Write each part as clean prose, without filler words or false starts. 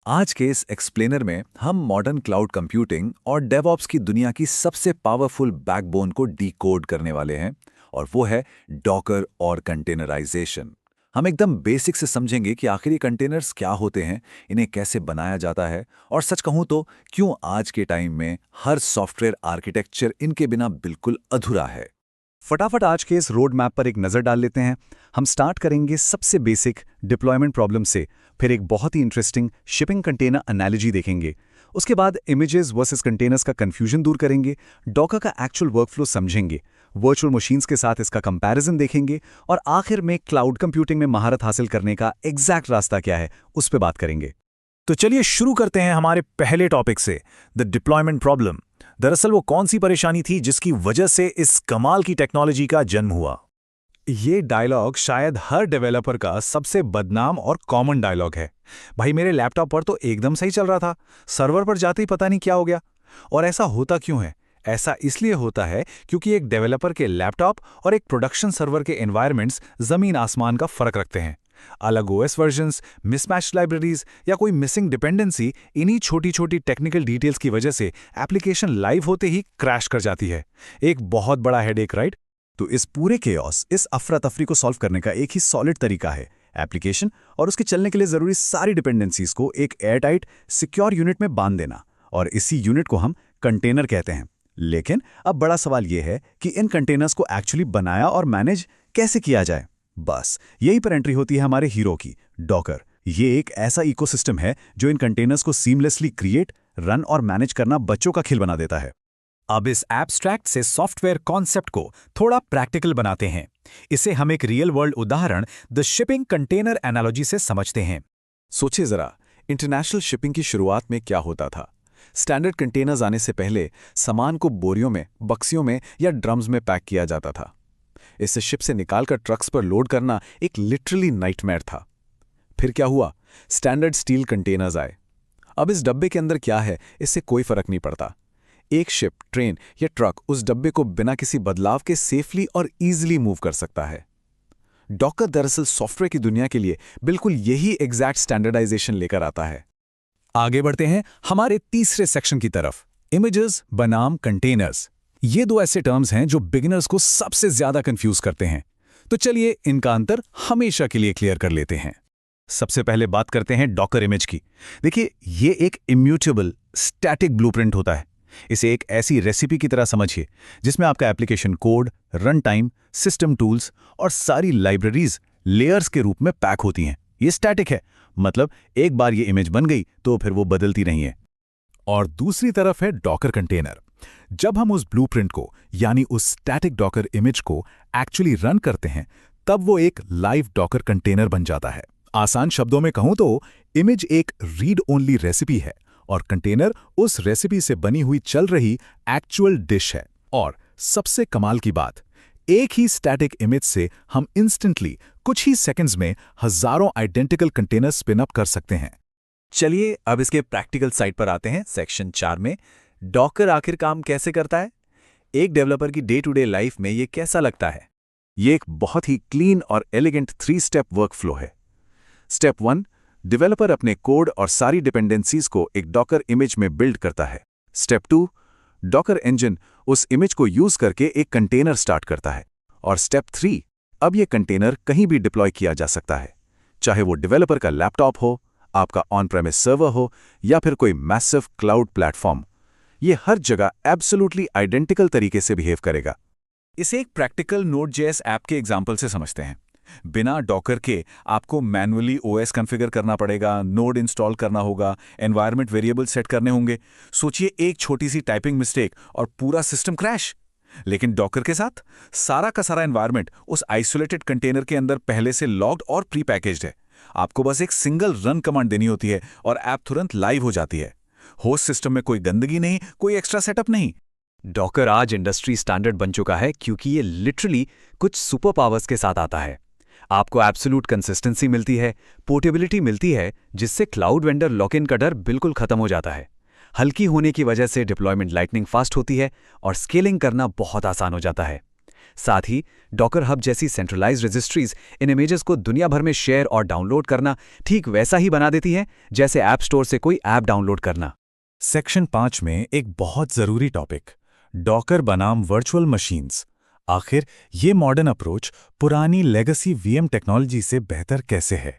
आज के इस एक्सप्लेनर में हम मॉडर्न क्लाउड कंप्यूटिंग और डेवऑप्स की दुनिया की सबसे पावरफुल बैकबोन को डीकोड करने वाले हैं और वो है डॉकर और कंटेनराइजेशन। हम एकदम बेसिक से समझेंगे कि आखिर ये कंटेनर्स क्या होते हैं, इन्हें कैसे बनाया जाता है और सच कहूं तो क्यों आज के टाइम में हर सॉफ्टवेयर आर्किटेक्चर इनके बिना बिल्कुल अधूरा है। फटाफट आज के इस रोड मैप पर एक नज़र डाल लेते हैं। हम स्टार्ट करेंगे सबसे बेसिक डिप्लॉयमेंट प्रॉब्लम से, फिर एक बहुत ही इंटरेस्टिंग शिपिंग कंटेनर एनालॉजी देखेंगे। उसके बाद इमेजेस वर्सेस कंटेनर्स का कंफ्यूजन दूर करेंगे, डॉकर का एक्चुअल वर्कफ्लो समझेंगे, वर्चुअल मशीन्स के साथ इसका कंपैरिजन देखेंगे और आखिर में क्लाउड कंप्यूटिंग में महारत हासिल करने का एग्जैक्ट रास्ता क्या है उस पर बात करेंगे। तो चलिए शुरू करते हैं हमारे पहले टॉपिक से, द डिप्लॉयमेंट प्रॉब्लम। दरअसल वो कौन सी परेशानी थी जिसकी वजह से इस कमाल की टेक्नोलॉजी का जन्म हुआ? ये डायलॉग शायद हर डेवलपर का सबसे बदनाम और कॉमन डायलॉग है। भाई मेरे लैपटॉप पर तो एकदम सही चल रहा था, सर्वर पर जाते ही पता नहीं क्या हो गया। और ऐसा होता क्यों है? ऐसा इसलिए होता है क्योंकि एक डेवलपर के लैपटॉप और एक प्रोडक्शन सर्वर के एनवायरनमेंट्स जमीन आसमान का फर्क रखते हैं। अलग ओएस वर्जन्स, मिसमैच लाइब्रेरीज या कोई मिसिंग डिपेंडेंसी, इन्हीं छोटी छोटी टेक्निकल डिटेल्स की वजह से एप्लीकेशन लाइव होते ही क्रैश कर जाती है। एक बहुत बड़ा हेडेक, राइट? तो इस पूरे केओस, इस अफरा तफरी को सॉल्व करने का एक ही सॉलिड तरीका है, एप्लीकेशन और उसके चलने के लिए जरूरी सारी डिपेंडेंसीज को एक एयरटाइट सिक्योर यूनिट में बांध देना, और इसी यूनिट को हम कंटेनर कहते हैं। लेकिन अब बड़ा सवाल यह है कि इन कंटेनर्स को एक्चुअली बनाया और मैनेज कैसे किया जाए। बस यही पर एंट्री होती है हमारे हीरो की, डॉकर। ये एक ऐसा इकोसिस्टम है जो इन कंटेनर्स को सीमलेसली क्रिएट, रन और मैनेज करना बच्चों का खेल बना देता है। अब इस एब्स्ट्रैक्ट से सॉफ्टवेयर कॉन्सेप्ट को थोड़ा प्रैक्टिकल बनाते हैं। इसे हम एक रियल वर्ल्ड उदाहरण, द शिपिंग कंटेनर एनालॉजी से समझते हैं। सोचिए जरा, इंटरनेशनल शिपिंग की शुरुआत में क्या होता था। स्टैंडर्ड कंटेनर्स आने से पहले सामान को बोरियों में, बक्सियों में या ड्रम्स में पैक किया जाता था। इसे शिप से निकालकर ट्रक्स पर लोड करना एक लिटरली नाइटमेयर था। फिर क्या हुआ? स्टैंडर्ड स्टील कंटेनर्स आए। अब इस डब्बे के अंदर क्या है इससे कोई फर्क नहीं पड़ता। एक शिप, ट्रेन या ट्रक उस डब्बे को बिना किसी बदलाव के सेफली और इजीली मूव कर सकता है। डॉकर दरअसल सॉफ्टवेयर की दुनिया के लिए बिल्कुल यही एग्जैक्ट स्टैंडर्डाइजेशन लेकर आता है। आगे बढ़ते हैं हमारे तीसरे सेक्शन की तरफ, इमेजेस बनाम कंटेनर्स। ये दो ऐसे टर्म्स हैं जो बिगिनर्स को सबसे ज्यादा कंफ्यूज करते हैं। तो चलिए इनका अंतर हमेशा के लिए क्लियर कर लेते हैं। सबसे पहले बात करते हैं डॉकर इमेज की। देखिए, ये एक इम्यूटेबल स्टैटिक ब्लूप्रिंट होता है। इसे एक ऐसी रेसिपी की तरह समझिए जिसमें आपका application code, run time, system tools और सारी लाइब्रेरीज लेयर्स के रूप में पैक होती हैं। ये स्टैटिक है, मतलब एक बार ये इमेज बन गई तो फिर वो बदलती नहीं है। और दूसरी तरफ है डॉकर कंटेनर। जब हम उस ब्लूप्रिंट को, यानी उस स्टैटिक डॉकर इमेज को एक्चुअली रन करते हैं, तब वो एक लाइव डॉकर कंटेनर बन जाता है। आसान शब्दों में कहूं तो इमेज एक रीड ओनली रेसिपी है और कंटेनर उस रेसिपी से बनी हुई चल रही एक्चुअल डिश है। और सबसे कमाल की बात, एक ही स्टैटिक इमेज से हम इंस्टेंटली कुछ ही सेकंड्स में हजारों आइडेंटिकल कंटेनर स्पिन अप कर सकते हैं। चलिए अब इसके प्रैक्टिकल साइड पर आते हैं। सेक्शन 4 में डॉकर आखिर काम कैसे करता है, एक डेवलपर की डे टू डे लाइफ में ये कैसा लगता है। ये एक बहुत ही क्लीन और एलिगेंट 3 स्टेप वर्कफ्लो है। स्टेप 1, डेवलपर अपने कोड और सारी डिपेंडेंसीज को एक डॉकर इमेज में बिल्ड करता है। स्टेप 2, डॉकर इंजन उस इमेज को यूज करके एक कंटेनर स्टार्ट करता है। और स्टेप 3, अब ये कंटेनर कहीं भी डिप्लॉय किया जा सकता है, चाहे वो डेवलपर का लैपटॉप हो, आपका ऑन प्रेमिस सर्वर हो या फिर कोई मैसिव क्लाउड प्लेटफॉर्म। ये हर जगह एब्सोल्युटली आइडेंटिकल तरीके से बिहेव करेगा। इसे एक प्रैक्टिकल नोड.जेएस ऐप के एग्जाम्पल से समझते हैं। बिना डॉकर के आपको मैन्युअली ओएस कॉन्फ़िगर करना पड़ेगा, नोड इंस्टॉल करना होगा, एनवायरनमेंट वेरिएबल सेट करने होंगे। सोचिए, एक छोटी सी टाइपिंग मिस्टेक और पूरा सिस्टम क्रैश। लेकिन डॉकर के साथ सारा का सारा एनवायरनमेंट उस आइसोलेटेड कंटेनर के अंदर पहले से लॉग्ड और प्री पैकेज्ड है। आपको बस एक सिंगल रन कमांड देनी होती है और ऐप तुरंत लाइव हो जाती है। होस्ट सिस्टम में कोई गंदगी नहीं, कोई एक्स्ट्रा सेटअप नहीं। डॉकर आज इंडस्ट्री स्टैंडर्ड बन चुका है क्योंकि ये लिटरली कुछ सुपर पावर्स के साथ आता है। आपको एब्सोल्यूट कंसिस्टेंसी मिलती है, पोर्टेबिलिटी मिलती है, जिससे क्लाउड वेंडर लॉक इन का डर बिल्कुल खत्म हो जाता है। हल्की होने की वजह से डिप्लॉयमेंट लाइटनिंग फास्ट होती है और स्केलिंग करना बहुत आसान हो जाता है। साथ ही डॉकर हब जैसी सेंट्रलाइज्ड रजिस्ट्रीज इन इमेजेस को दुनिया भर में शेयर और डाउनलोड करना ठीक वैसा ही बना देती हैं जैसे ऐप स्टोर से कोई ऐप डाउनलोड करना। सेक्शन 5 में एक बहुत जरूरी टॉपिक, डॉकर बनाम वर्चुअल मशीन्स। आखिर ये मॉडर्न अप्रोच पुरानी लेगेसी वीएम टेक्नोलॉजी से बेहतर कैसे है?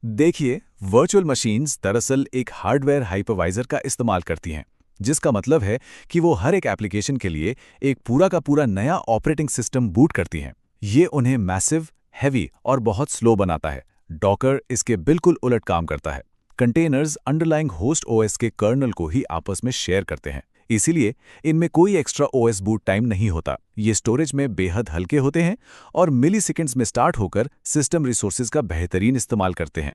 देखिए, वर्चुअल मशीन्स दरअसल एक हार्डवेयर हाइपरवाइजर का इस्तेमाल करती हैं, जिसका मतलब है कि वो हर एक एप्लीकेशन के लिए एक पूरा का पूरा नया ऑपरेटिंग सिस्टम बूट करती हैं। ये उन्हें मैसिव, हैवी और बहुत स्लो बनाता है। डॉकर इसके बिल्कुल उलट काम करता है। कंटेनर्स अंडरलाइंग होस्ट ओएस के कर्नल को ही आपस में शेयर करते हैं, इसीलिए इनमें कोई एक्स्ट्रा ओएस बूट टाइम नहीं होता। ये स्टोरेज में बेहद हल्के होते हैं और मिलीसेकंड्स में स्टार्ट होकर सिस्टम रिसोर्सेज का बेहतरीन इस्तेमाल करते हैं।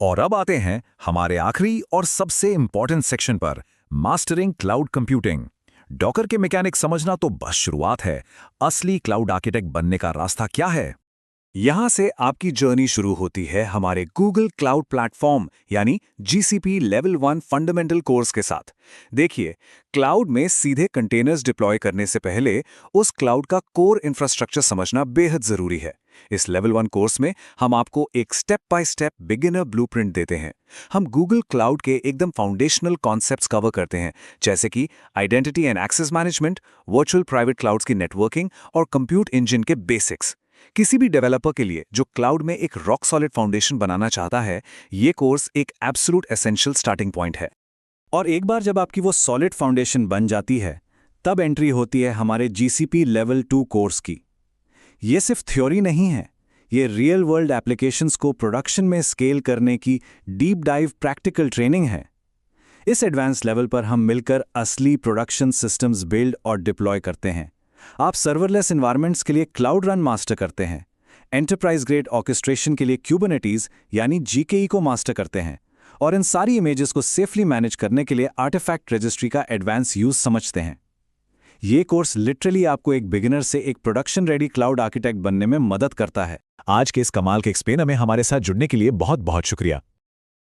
और अब आते हैं हमारे आखिरी और सबसे इंपॉर्टेंट सेक्शन पर, मास्टरिंग क्लाउड कंप्यूटिंग। डॉकर के मैकेनिक्स समझना तो बस शुरुआत है, असली क्लाउड आर्किटेक्ट बनने का रास्ता क्या है? यहां से आपकी जर्नी शुरू होती है हमारे गूगल क्लाउड प्लेटफॉर्म यानी GCP लेवल 1 फंडामेंटल कोर्स के साथ। देखिए, क्लाउड में सीधे कंटेनर्स डिप्लॉय करने से पहले उस क्लाउड का कोर इंफ्रास्ट्रक्चर समझना बेहद जरूरी है। इस लेवल 1 कोर्स में हम आपको एक step by step beginner blueprint देते हैं। हम गूगल क्लाउड के एकदम फाउंडेशनल कॉन्सेप्ट्स कवर करते हैं, जैसे कि identity and access management, virtual private clouds की नेटवर्किंग और कंप्यूट इंजन के बेसिक्स। किसी भी डेवलपर के लिए जो क्लाउड में एक रॉक सॉलिड फाउंडेशन बनाना चाहता है, ये कोर्स एक एब्सोल्यूट एसेंशियल स्टार्टिंग पॉइंट है। और एक बार जब आपकी वो सॉलिड फाउंडेशन बन जाती है, तब एंट्री होती है हमारे GCP लेवल 2 कोर्स की। ये सिर्फ थ्योरी नहीं है, ये रियल वर्ल्ड एप्लीकेशंस को प्रोडक्शन में स्केल करने की डीप डाइव प्रैक्टिकल ट्रेनिंग है। इस एडवांस लेवल पर हम मिलकर असली प्रोडक्शन सिस्टम्स बिल्ड और डिप्लॉय करते हैं। आप सर्वरलेस एनवायरनमेंट्स के लिए क्लाउड रन मास्टर करते हैं, एंटरप्राइज ग्रेड ऑर्केस्ट्रेशन के लिए क्यूबरनेटीज यानी GKE को मास्टर करते हैं, और इन सारी इमेजेस को सेफली मैनेज करने के लिए आर्टिफैक्ट रजिस्ट्री का एडवांस यूज समझते हैं। ये कोर्स लिटरली आपको एक बिगिनर से एक प्रोडक्शन रेडी क्लाउड आर्किटेक्ट बनने में मदद करता है। आज के इस कमाल के एक्सप्लेनर में हमारे साथ जुड़ने के लिए बहुत बहुत शुक्रिया।